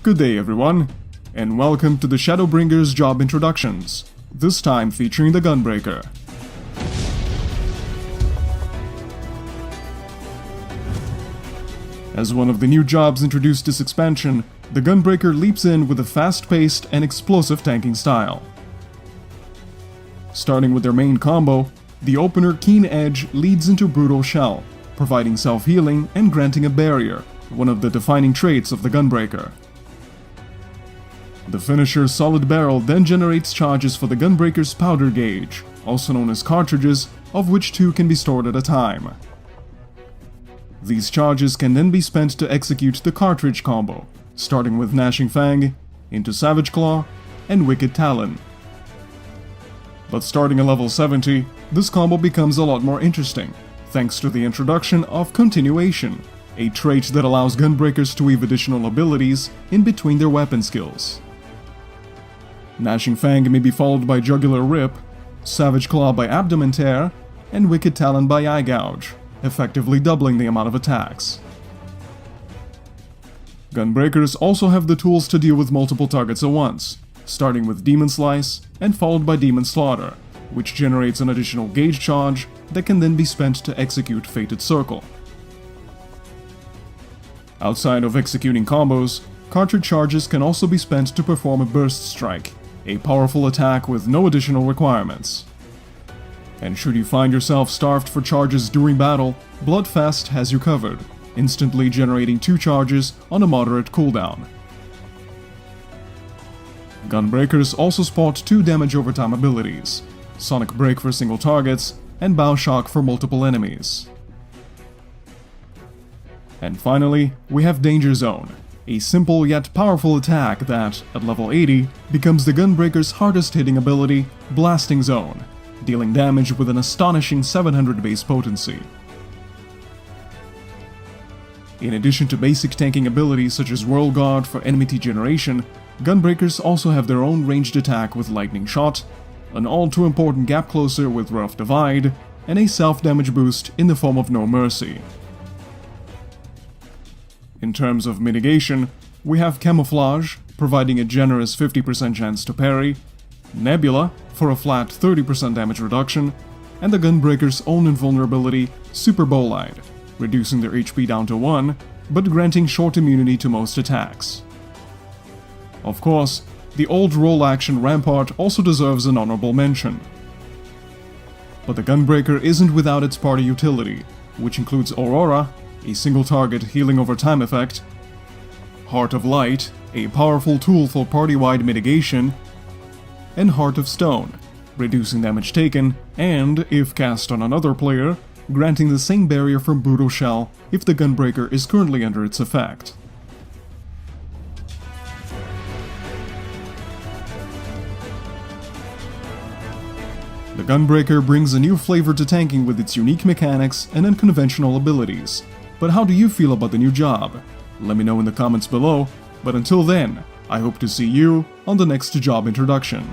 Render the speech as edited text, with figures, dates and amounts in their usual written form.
Good day everyone, and welcome to the Shadowbringers job introductions, this time featuring the Gunbreaker. As one of the new jobs introduced this expansion, the Gunbreaker leaps in with a fast-paced and explosive tanking style. Starting with their main combo, the opener Keen Edge leads into Brutal Shell, providing self-healing and granting a barrier, one of the defining traits of the Gunbreaker. The finisher Solid Barrel then generates charges for the Gunbreaker's powder gauge, also known as cartridges, of which 2 can be stored at a time. These charges can then be spent to execute the cartridge combo, starting with Gnashing Fang, into Savage Claw, and Wicked Talon. But starting at level 70, this combo becomes a lot more interesting, thanks to the introduction of Continuation, a trait that allows Gunbreakers to weave additional abilities in between their weapon skills. Gnashing Fang may be followed by Jugular Rip, Savage Claw by Abdomen Tear, and Wicked Talon by Eye Gouge, effectively doubling the amount of attacks. Gunbreakers also have the tools to deal with multiple targets at once, starting with Demon Slice and followed by Demon Slaughter, which generates an additional gauge charge that can then be spent to execute Fated Circle. Outside of executing combos, cartridge charges can also be spent to perform a Burst Strike, a powerful attack with no additional requirements. And should you find yourself starved for charges during battle, Bloodfast has you covered, instantly generating 2 charges on a moderate cooldown. Gunbreakers also spot 2 damage over time abilities, Sonic Break for single targets, and Bow Shock for multiple enemies. And finally, we have Danger Zone, a simple yet powerful attack that, at level 80, becomes the Gunbreaker's hardest hitting ability, Blasting Zone, dealing damage with an astonishing 700 base potency. In addition to basic tanking abilities such as Whirl Guard for enmity generation, Gunbreakers also have their own ranged attack with Lightning Shot, an all-too-important Gap Closer with Rough Divide, and a self-damage boost in the form of No Mercy. In terms of mitigation, we have Camouflage, providing a generous 50% chance to parry, Nebula, for a flat 30% damage reduction, and the Gunbreaker's own invulnerability, Super Bolide, reducing their HP down to 1, but granting short immunity to most attacks. Of course, the old roll-action Rampart also deserves an honorable mention. But the Gunbreaker isn't without its party utility, which includes Aurora, a single-target healing over time effect, Heart of Light, a powerful tool for party-wide mitigation, and Heart of Stone, reducing damage taken, and, if cast on another player, granting the same barrier from Brutal Shell if the Gunbreaker is currently under its effect. The Gunbreaker brings a new flavor to tanking with its unique mechanics and unconventional abilities. But how do you feel about the new job? Let me know in the comments below, but until then, I hope to see you on the next job introduction.